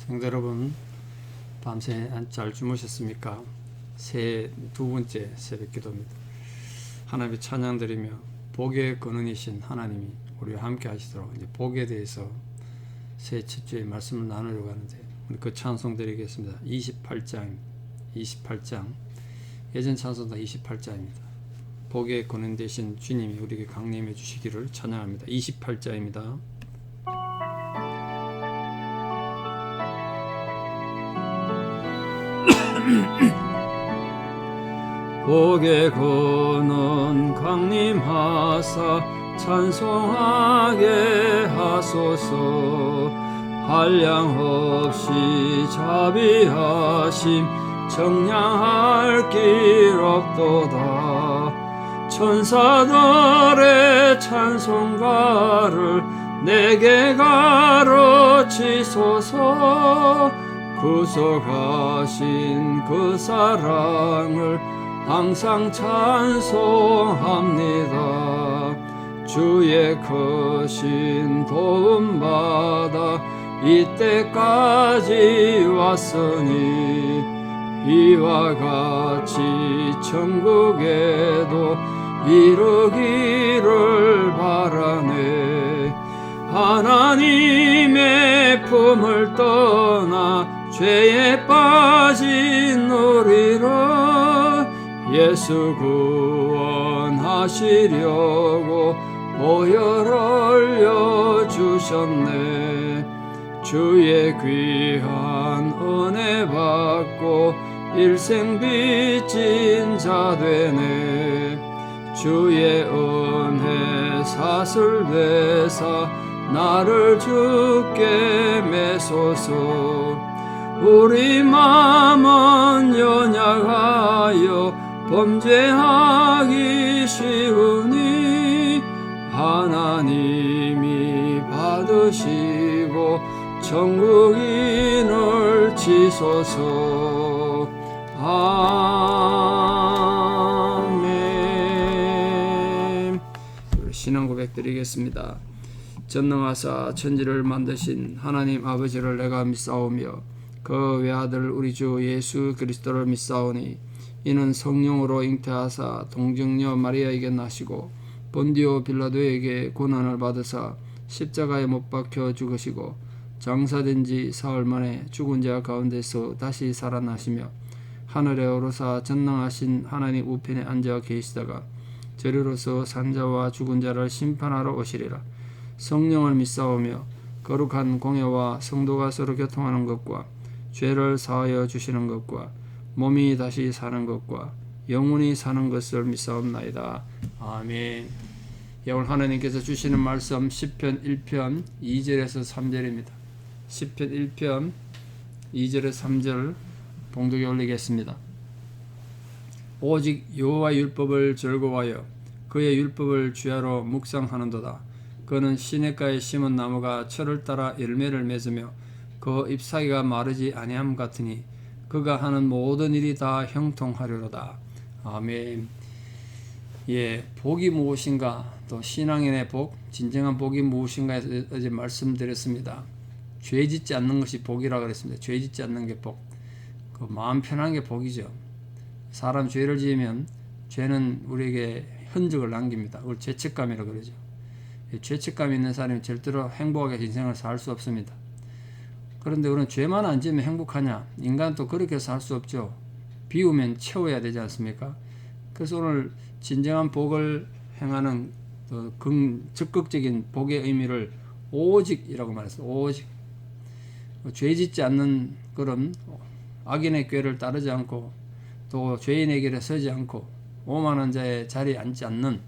성도 여러분, 밤새 잘 주무셨습니까? 새해 두 번째 새벽 기도입니다. 하나님의 찬양 드리며 복의 근원이신 하나님이 우리와 함께 하시도록 이제 복에 대해서 새해 첫 주에 말씀을 나누려고 하는데 우리 그 찬송 드리겠습니다. 28장 예전 찬송가 28장입니다. 복의 근원 되신 주님이 우리에게 강림해 주시기를 찬양합니다. 28장입니다. 복의 근원 강림하사 찬송하게 하소서. 한량없이 자비하심 정량할 길 없도다. 천사들의 찬송가를 내게 가르치소서. 구속하신 그 사랑을 항상 찬송합니다. 주의 크신 도움받아 이때까지 왔으니 이와 같이 천국에도 이르기를 바라네. 하나님의 품을 떠나 죄에 빠진 우리를 예수 구원하시려고 보혈 흘려주셨네. 주의 귀한 은혜 받고 일생 빚진 자 되네. 주의 은혜 사슬되사 나를 주께 매소서. 우리 마음은 연약하여 범죄하기 쉬우니 하나님이 받으시고 천국인을 치소서. 아멘. 신앙 고백 드리겠습니다. 전능하사 천지를 만드신 하나님 아버지를 내가 믿사오며 그 외아들 우리 주 예수 그리스도를 믿사오니 이는 성령으로 잉태하사 동정녀 마리아에게 나시고 본디오 빌라도에게 고난을 받으사 십자가에 못 박혀 죽으시고 장사된 지 사흘 만에 죽은 자 가운데서 다시 살아나시며 하늘에 오르사 전능하신 하나님 우편에 앉아 계시다가 저리로서 산자와 죽은 자를 심판하러 오시리라. 성령을 믿사오며 거룩한 공예와 성도가 서로 교통하는 것과 죄를 사하여 주시는 것과 몸이 다시 사는 것과 영원히 사는 것을 믿사옵나이다. 아멘. 오늘 하나님께서 주시는 말씀 시편 1편 2절에서 3절입니다. 시편 1편 2절에서 3절 봉독에 올리겠습니다. 오직 여호와의 율법을 즐거워하여 그의 율법을 주야로 묵상하는도다. 그는 시냇가에 심은 나무가 철을 따라 열매를 맺으며 그 잎사귀가 마르지 아니함 같으니 그가 하는 모든 일이 다 형통하리로다. 아멘. 복이 무엇인가, 또 신앙인의 복, 진정한 복이 무엇인가에 어제 말씀드렸습니다. 죄 짓지 않는 것이 복이라고 그랬습니다. 죄 짓지 않는 게 복. 그 마음 편한 게 복이죠. 사람 죄를 지으면 죄는 우리에게 흔적을 남깁니다. 그걸 죄책감이라고 그러죠. 죄책감이 있는 사람이 절대로 행복하게 인생을 살 수 없습니다. 그런데 우리는 죄만 안 지으면 행복하냐? 인간은 또 그렇게 살 수 없죠. 비우면 채워야 되지 않습니까? 그래서 오늘 진정한 복을 행하는 적극적인 복의 의미를 오직이라고 말했어요. 오직. 죄 짓지 않는 그런 악인의 꾀를 따르지 않고 또 죄인의 길에 서지 않고 오만한 자의 자리에 앉지 않는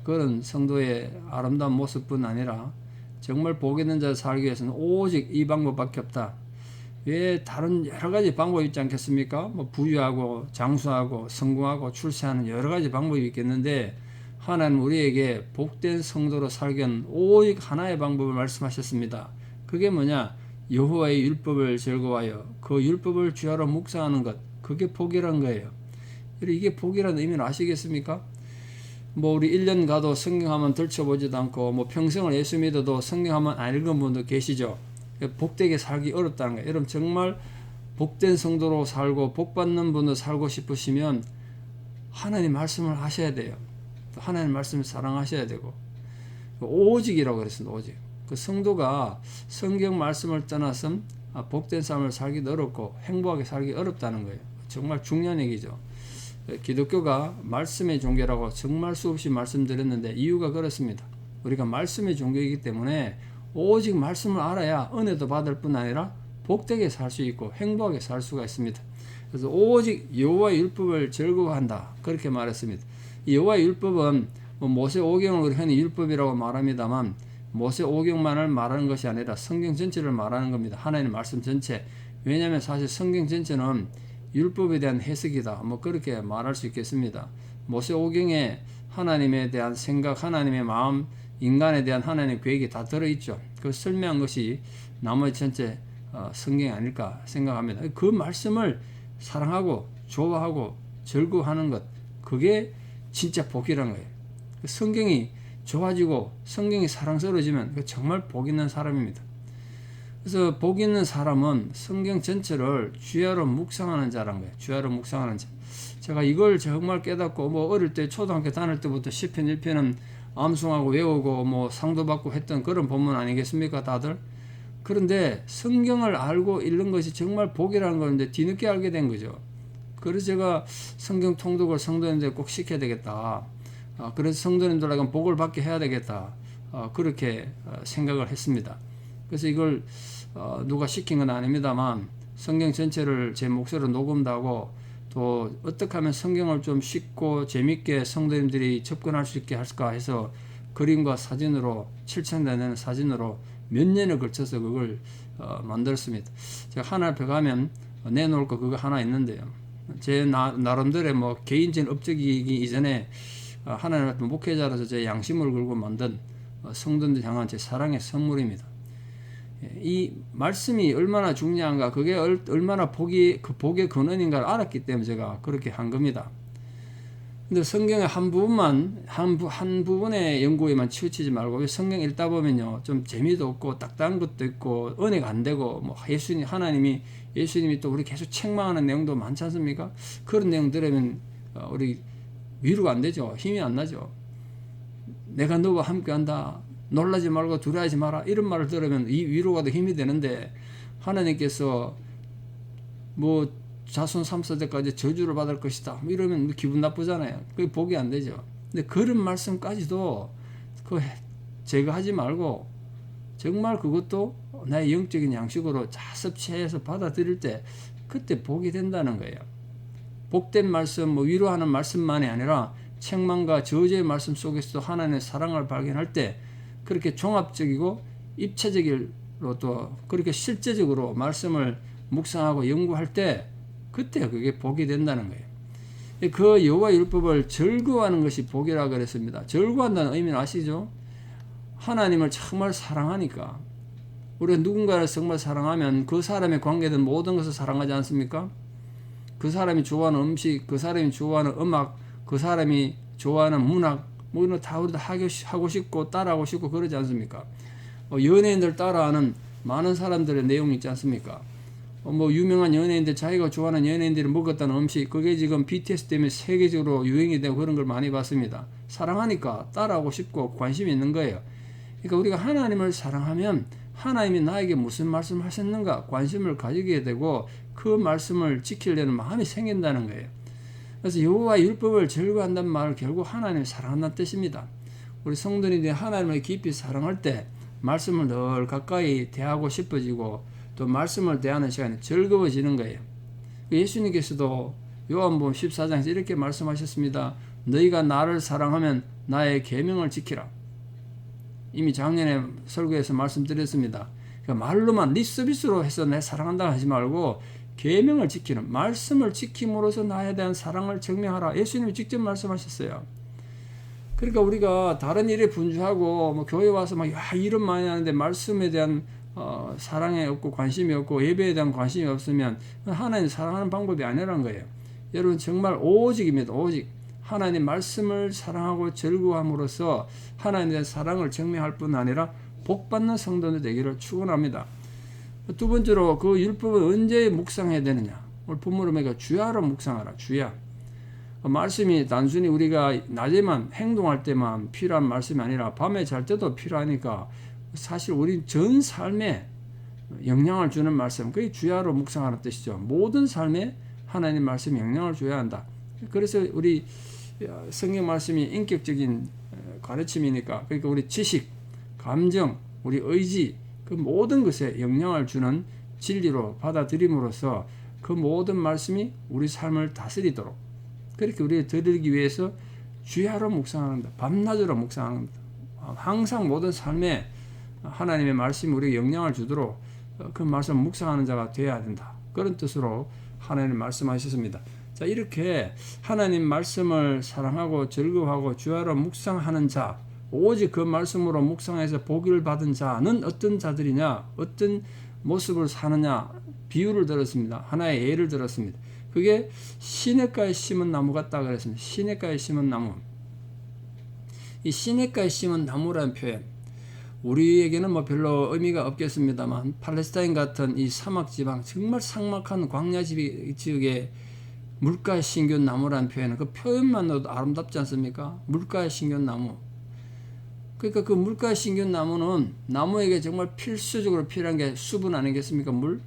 그런 성도의 아름다운 모습뿐 아니라 정말 복 있는 자를 살기 위해서는 오직 이 방법밖에 없다. 왜 다른 여러 가지 방법이 있지 않겠습니까? 부유하고 장수하고 성공하고 출세하는 여러 가지 방법이 있겠는데 하나님 우리에게 복된 성도로 살기 위한 오직 하나의 방법을 말씀하셨습니다. 그게 뭐냐? 여호와의 율법을 즐거워하여 그 율법을 주야로 묵상하는 것. 그게 복이란 거예요. 이게 복이라는 의미를 아시겠습니까? 우리 1년 가도 성경 한번 들춰보지도 않고 평생을 예수 믿어도 성경 한번 안 읽은 분도 계시죠. 복되게 살기 어렵다는 거예요. 여러분 정말 복된 성도로 살고 복받는 분으로 살고 싶으시면 하나님 말씀을 하셔야 돼요. 또 하나님 말씀을 사랑하셔야 되고, 오직이라고 그랬습니다. 오직. 그 성도가 성경 말씀을 떠나서 복된 삶을 살기도 어렵고 행복하게 살기 어렵다는 거예요. 정말 중요한 얘기죠. 기독교가 말씀의 종교라고 정말 수없이 말씀드렸는데 이유가 그렇습니다. 우리가 말씀의 종교이기 때문에 오직 말씀을 알아야 은혜도 받을 뿐 아니라 복되게 살 수 있고 행복하게 살 수가 있습니다. 그래서 오직 여호와의 율법을 즐거워한다, 그렇게 말했습니다. 이 여호와의 율법은 모세 오경을 우리 흔히 율법이라고 말합니다만 모세 오경만을 말하는 것이 아니라 성경 전체를 말하는 겁니다. 하나님의 말씀 전체. 왜냐하면 사실 성경 전체는 율법에 대한 해석이다, 그렇게 말할 수 있겠습니다. 모세 오경에 하나님에 대한 생각, 하나님의 마음, 인간에 대한 하나님의 계획이 다 들어있죠. 그 설명한 것이 나머지 전체 성경이 아닐까 생각합니다. 그 말씀을 사랑하고 좋아하고 즐거워하는 것, 그게 진짜 복이라는 거예요. 성경이 좋아지고 성경이 사랑스러워지면 정말 복 있는 사람입니다. 그래서 복 있는 사람은 성경 전체를 주야로 묵상하는 자라는 거예요. 주야로 묵상하는 자. 제가 이걸 정말 깨닫고 어릴 때 초등학교 다닐 때부터 시편 1편은 암송하고 외우고 상도 받고 했던 그런 본문 아니겠습니까 다들? 그런데 성경을 알고 읽는 것이 정말 복이라는 걸 이제 뒤늦게 알게 된 거죠. 그래서 제가 성경 통독을 성도님들 꼭 시켜야 되겠다. 그래서 성도님들에게 복을 받게 해야 되겠다. 그렇게 생각을 했습니다. 그래서 이걸 누가 시킨 건 아닙니다만 성경 전체를 제 목소리로 녹음도 하고 또 어떻게 하면 성경을 좀 쉽고 재밌게 성도님들이 접근할 수 있게 할까 해서 그림과 사진으로 7,000대 사진으로 몇 년을 걸쳐서 그걸 만들었습니다. 제가 하나님께 가면 내놓을 거 그거 하나 있는데요. 제 나름대로의 개인적인 업적이기 이전에 하나님 앞에 목회자로서 제 양심을 걸고 만든 성도들 향한 제 사랑의 선물입니다. 이 말씀이 얼마나 중요한가, 그게 얼마나 복의 근원인가를 알았기 때문에 제가 그렇게 한 겁니다. 근데 성경의 한 부분의 연구에만 치우치지 말고, 성경 읽다 보면요, 좀 재미도 없고 딱딱한 것도 있고 은혜가 안 되고 예수님이 또 우리 계속 책망하는 내용도 많지 않습니까? 그런 내용 들으면 우리 위로가 안 되죠. 힘이 안 나죠. 내가 너와 함께 한다, 놀라지 말고 두려워하지 마라, 이런 말을 들으면 이 위로가 더 힘이 되는데, 하나님께서 자손 3세대까지 저주를 받을 것이다 이러면 기분 나쁘잖아요. 그게 복이 안 되죠. 근데 그런 말씀까지도 제거하지 말고 정말 그것도 나의 영적인 양식으로 섭취해서 받아들일 때 그때 복이 된다는 거예요. 복된 말씀, 위로하는 말씀만이 아니라 책망과 저주의 말씀 속에서도 하나님의 사랑을 발견할 때 그렇게 종합적이고 입체적으로 또 그렇게 실제적으로 말씀을 묵상하고 연구할 때 그때 그게 복이 된다는 거예요. 그 여호와 율법을 즐거워하는 것이 복이라고 그랬습니다. 즐거워한다는 의미는 아시죠? 하나님을 정말 사랑하니까. 우리가 누군가를 정말 사랑하면 그 사람의 관계된 모든 것을 사랑하지 않습니까? 그 사람이 좋아하는 음식, 그 사람이 좋아하는 음악, 그 사람이 좋아하는 문학, 이런 거 다 우리도 하고 싶고 따라하고 싶고 그러지 않습니까? 연예인들 따라하는 많은 사람들의 내용이 있지 않습니까? 유명한 연예인들, 자기가 좋아하는 연예인들이 먹었다는 음식, 그게 지금 BTS 때문에 세계적으로 유행이 되고 그런 걸 많이 봤습니다. 사랑하니까 따라하고 싶고 관심이 있는 거예요. 그러니까 우리가 하나님을 사랑하면 하나님이 나에게 무슨 말씀 하셨는가 관심을 가지게 되고 그 말씀을 지키려는 마음이 생긴다는 거예요. 그래서 여호와의 율법을 즐거워한다는 말은 결국 하나님을 사랑한다는 뜻입니다. 우리 성도님들이 하나님을 깊이 사랑할 때 말씀을 늘 가까이 대하고 싶어지고 또 말씀을 대하는 시간이 즐거워지는 거예요. 예수님께서도 요한복음 14장에서 이렇게 말씀하셨습니다. 너희가 나를 사랑하면 나의 계명을 지키라. 이미 작년에 설교에서 말씀드렸습니다. 그러니까 말로만 립서비스로 해서 내 사랑한다 하지 말고 계명을 지키는, 말씀을 지킴으로써 나에 대한 사랑을 증명하라. 예수님이 직접 말씀하셨어요. 그러니까 우리가 다른 일에 분주하고 교회 와서 일은 많이 하는데 말씀에 대한 사랑이 없고 관심이 없고 예배에 대한 관심이 없으면 하나님 사랑하는 방법이 아니라는 거예요. 여러분 정말 오직입니다. 오직 하나님 말씀을 사랑하고 즐거워함으로써 하나님에 대한 사랑을 증명할 뿐 아니라 복받는 성도들 되기를 축원합니다. 두 번째로 그 율법은 언제 묵상해야 되느냐? 오늘 본문으로 보니까 주야로 묵상하라. 주야. 말씀이 단순히 우리가 낮에만 행동할 때만 필요한 말씀이 아니라 밤에 잘 때도 필요하니까 사실 우리 전 삶에 영향을 주는 말씀, 그게 주야로 묵상하는 뜻이죠. 모든 삶에 하나님 말씀이 영향을 줘야 한다. 그래서 우리 성경 말씀이 인격적인 가르침이니까, 그러니까 우리 지식, 감정, 우리 의지, 그 모든 것에 영향을 주는 진리로 받아들임으로써 그 모든 말씀이 우리 삶을 다스리도록 그렇게 우리가 들으기 위해서 주야로 묵상하는다. 밤낮으로 묵상하는다. 항상 모든 삶에 하나님의 말씀이 우리에게 영향을 주도록 그 말씀을 묵상하는 자가 되어야 된다. 그런 뜻으로 하나님 말씀하셨습니다. 자, 이렇게 하나님 말씀을 사랑하고 즐거워하고 주야로 묵상하는 자, 오직 그 말씀으로 묵상해서 복을 받은 자는 어떤 자들이냐, 어떤 모습을 사느냐 비유를 들었습니다. 하나의 예를 들었습니다. 그게 시냇가에 심은 나무 같다 그랬습니다. 시냇가에 심은 나무. 이 시냇가에 심은 나무라는 표현, 우리에게는 뭐 별로 의미가 없겠습니다만 팔레스타인 같은 이 사막 지방, 정말 삭막한 광야 지역에 물가에 심겨온 나무라는 표현은 그 표현만으로도 아름답지 않습니까? 물가에 심겨온 나무. 그러니까 그 물가에 심겨온 나무는 나무에게 정말 필수적으로 필요한 게 수분 아니겠습니까? 물.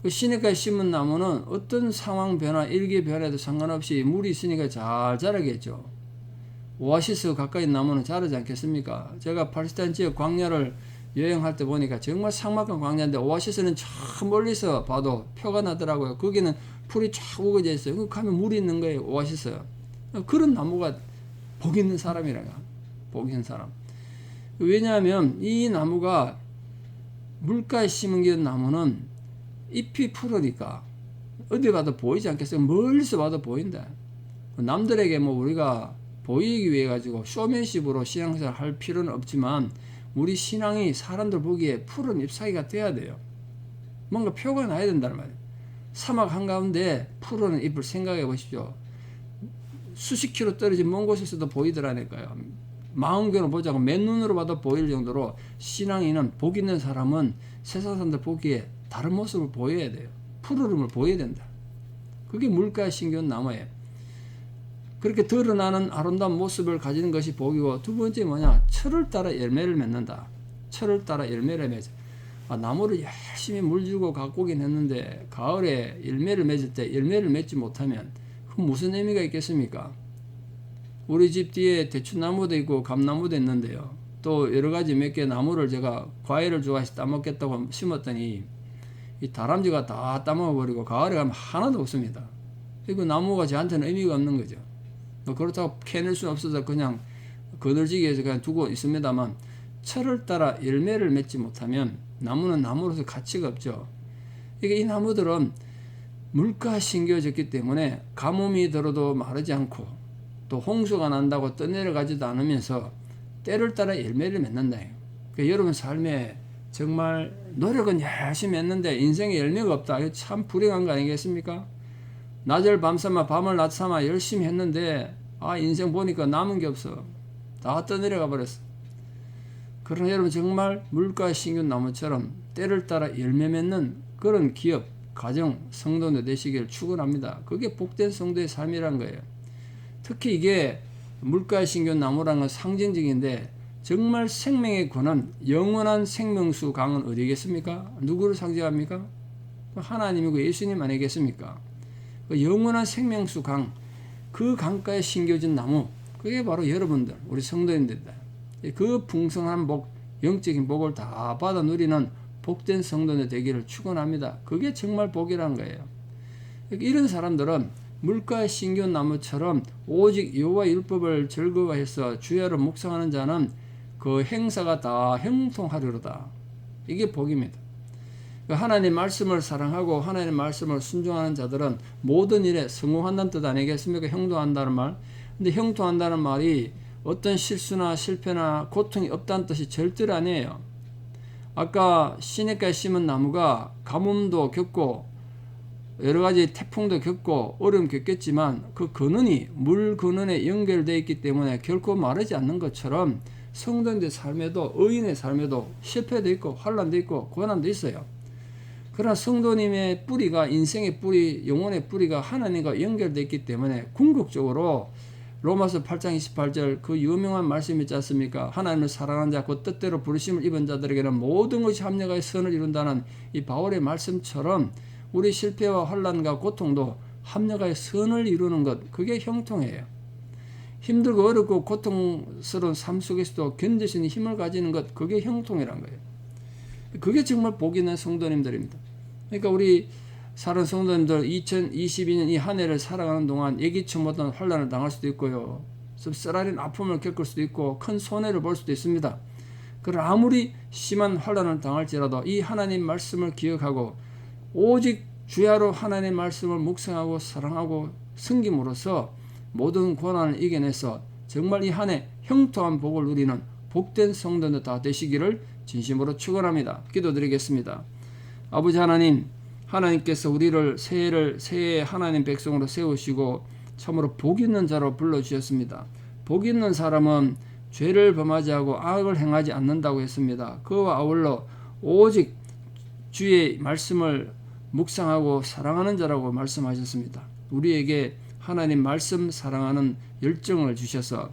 그 시냇가에 심은 나무는 어떤 상황 변화, 일기 변화에도 상관없이 물이 있으니까 잘 자라겠죠. 오아시스 가까이 나무는 자라지 않겠습니까? 제가 팔레스타인 지역 광야를 여행할 때 보니까 정말 삭막한 광야인데 오아시스는 저 멀리서 봐도 표가 나더라고요. 거기는 풀이 쫙 우거져 있어요. 그 가면 물이 있는 거예요. 오아시스. 그런 나무가 복 있는 사람이라가. 복 있는 사람. 왜냐하면 이 나무가 물가에 심은 게 나무는 잎이 푸르니까 어디 봐도 보이지 않겠어요? 멀리서 봐도 보인다. 남들에게 뭐 우리가 보이기 위해 가지고 쇼맨십으로 신앙생활 할 필요는 없지만 우리 신앙이 사람들 보기에 푸른 잎사귀가 돼야 돼요. 뭔가 표가 나야 된다는 말이에요. 사막 한가운데 푸른 잎을 생각해 보십시오. 수십 킬로 떨어진 먼 곳에서도 보이더라니까요. 망원경으로 보자고 맨눈으로 봐도 보일 정도로 신앙인은, 복 있는 사람은 세상 사람들 보기에 다른 모습을 보여야 돼요. 푸르름을 보여야 된다. 그게 물가에 심겨온 나무예요. 그렇게 드러나는 아름다운 모습을 가지는 것이 복이고, 두 번째 뭐냐? 철을 따라 열매를 맺는다. 철을 따라 열매를 맺어. 나무를 열심히 물 주고 가꾸긴 했는데 가을에 열매를 맺을 때 열매를 맺지 못하면 그 무슨 의미가 있겠습니까? 우리 집 뒤에 대추나무도 있고 감나무도 있는데요. 또 여러 가지 몇 개 나무를 제가 과일을 좋아해서 따먹겠다고 심었더니 이 다람쥐가 다 따먹어버리고 가을에 가면 하나도 없습니다. 그 나무가 저한테는 의미가 없는 거죠. 그렇다고 캐낼 수는 없어서 그냥 거들지기 해서 그냥 두고 있습니다만, 철을 따라 열매를 맺지 못하면 나무는 나무로서 가치가 없죠. 이게 이 나무들은 물가에 심겨졌기 때문에 가뭄이 들어도 마르지 않고 또 홍수가 난다고 떠내려가지도 않으면서 때를 따라 열매를 맺는다. 그러니까 여러분 삶에 정말 노력은 열심히 했는데 인생에 열매가 없다. 이거 참 불행한 거 아니겠습니까? 낮을 밤삼아 밤을 낮삼아 열심히 했는데 인생 보니까 남은 게 없어. 다 떠내려가 버렸어. 그러나 여러분 정말 물가에 심겨온 나무처럼 때를 따라 열매 맺는 그런 기업, 가정, 성도들 되시기를 축원합니다. 그게 복된 성도의 삶이란 거예요. 특히 이게 물가에 심겨온 나무라는 건 상징적인데, 정말 생명의 근원, 영원한 생명수 강은 어디겠습니까? 누구를 상징합니까? 하나님이고 예수님 아니겠습니까? 그 영원한 생명수 강, 그 강가에 심겨진 나무, 그게 바로 여러분들, 우리 성도님들이다. 그 풍성한 복, 영적인 복을 다 받아 누리는 복된 성도들 되기를 축원합니다. 그게 정말 복이란 거예요. 이런 사람들은 물가에 심겨온 나무처럼 오직 여호와 율법을 즐거워해서 주야로 묵상하는 자는 그 행사가 다 형통하리로다. 이게 복입니다. 하나님 말씀을 사랑하고 하나님 말씀을 순종하는 자들은 모든 일에 성공한다는 뜻 아니겠습니까? 형통한다는 말. 근데 형통한다는 말이 어떤 실수나 실패나 고통이 없다는 뜻이 절대로 아니에요. 아까 시냇가에 심은 나무가 가뭄도 겪고 여러 가지 태풍도 겪고 어려움 겪겠지만 그 근원이 물 근원에 연결되어 있기 때문에 결코 마르지 않는 것처럼 성도인의 삶에도, 의인의 삶에도 실패도 있고 환난도 있고 고난도 있어요. 그러나 성도님의 뿌리가, 인생의 뿌리, 영혼의 뿌리가 하나님과 연결되어 있기 때문에 궁극적으로 로마서 8장 28절 그 유명한 말씀이 있지 않습니까? 하나님을 사랑하는 자, 그 뜻대로 부르심을 입은 자들에게는 모든 것이 합력하여 선을 이룬다는 이 바울의 말씀처럼 우리 실패와 환난과 고통도 합력하여 선을 이루는 것, 그게 형통이에요. 힘들고 어렵고 고통스러운 삶 속에서도 견딜 수 있는 힘을 가지는 것, 그게 형통이란 거예요. 그게 정말 복 있는 성도님들입니다. 그러니까 우리 사는 성도님들 2022년 이 한 해를 살아가는 동안 예기치 못한 환난을 당할 수도 있고요. 쓰라린 아픔을 겪을 수도 있고 큰 손해를 볼 수도 있습니다. 그러나 아무리 심한 환난을 당할지라도 이 하나님 말씀을 기억하고 오직 주야로 하나님 말씀을 묵상하고 사랑하고 섬김으로써 모든 고난을 이겨내서 정말 이 한 해 형통한 복을 누리는 복된 성도들 다 되시기를 진심으로 축원합니다. 기도드리겠습니다. 아버지 하나님, 하나님께서 우리를 새해의 하나님 백성으로 세우시고 참으로 복 있는 자로 불러주셨습니다. 복 있는 사람은 죄를 범하지 않고 악을 행하지 않는다고 했습니다. 그와 아울러 오직 주의 말씀을 묵상하고 사랑하는 자라고 말씀하셨습니다. 우리에게 하나님 말씀 사랑하는 열정을 주셔서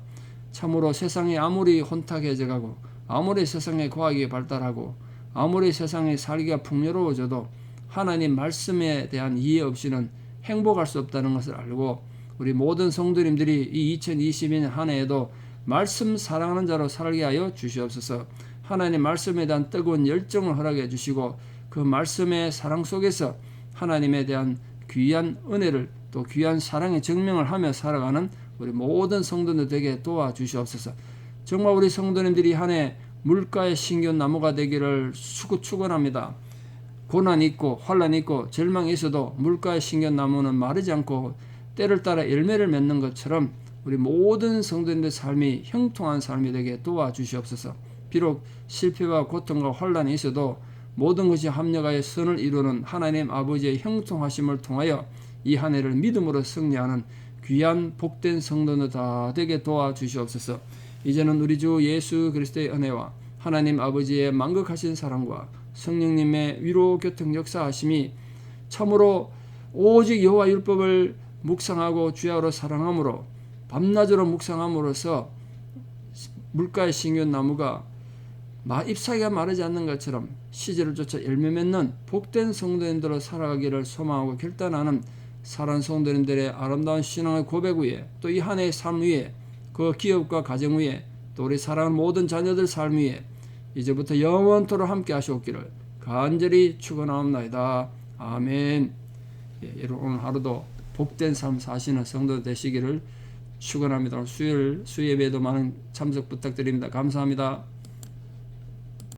참으로 세상이 아무리 혼탁해져가고 아무리 세상의 과학이 발달하고 아무리 세상의 살기가 풍요로워져도 하나님 말씀에 대한 이해 없이는 행복할 수 없다는 것을 알고 우리 모든 성도님들이 이 2022년 한 해에도 말씀 사랑하는 자로 살게 하여 주시옵소서. 하나님 말씀에 대한 뜨거운 열정을 허락해 주시고 그 말씀의 사랑 속에서 하나님에 대한 귀한 은혜를 또 귀한 사랑의 증명을 하며 살아가는 우리 모든 성도들 되게 도와주시옵소서. 정말 우리 성도님들이 한 해 물가에 심겨온 나무가 되기를 축원합니다. 고난이 있고 환난이 있고 절망이 있어도 물가에 심겨온 나무는 마르지 않고 때를 따라 열매를 맺는 것처럼 우리 모든 성도님들의 삶이 형통한 삶이 되게 도와주시옵소서. 비록 실패와 고통과 환난이 있어도 모든 것이 합력하여 선을 이루는 하나님 아버지의 형통하심을 통하여 이 한 해를 믿음으로 승리하는 귀한 복된 성도들 다 되게 도와주시옵소서. 이제는 우리 주 예수 그리스도의 은혜와 하나님 아버지의 만극하신 사랑과 성령님의 위로 교통 역사하심이 참으로 오직 여호와 율법을 묵상하고 주야로 사랑함으로 밤낮으로 묵상함으로써 물가에 심겨온 나무가 잎사귀가 마르지 않는 것처럼 시절을 쫓아 열매 맺는 복된 성도님들로 살아가기를 소망하고 결단하는 사랑하는 성도님들의 아름다운 신앙의 고백 위에 또 이 한 해의 삶 위에 그 기업과 가정 위에 또 우리 사랑하는 모든 자녀들 삶 위에 이제부터 영원토록 함께 하시옵기를 간절히 축원하옵나이다. 아멘. 여러분 오늘 하루도 복된 삶 사시는 성도 되시기를 축원합니다. 수요예배에도 많은 참석 부탁드립니다. 감사합니다.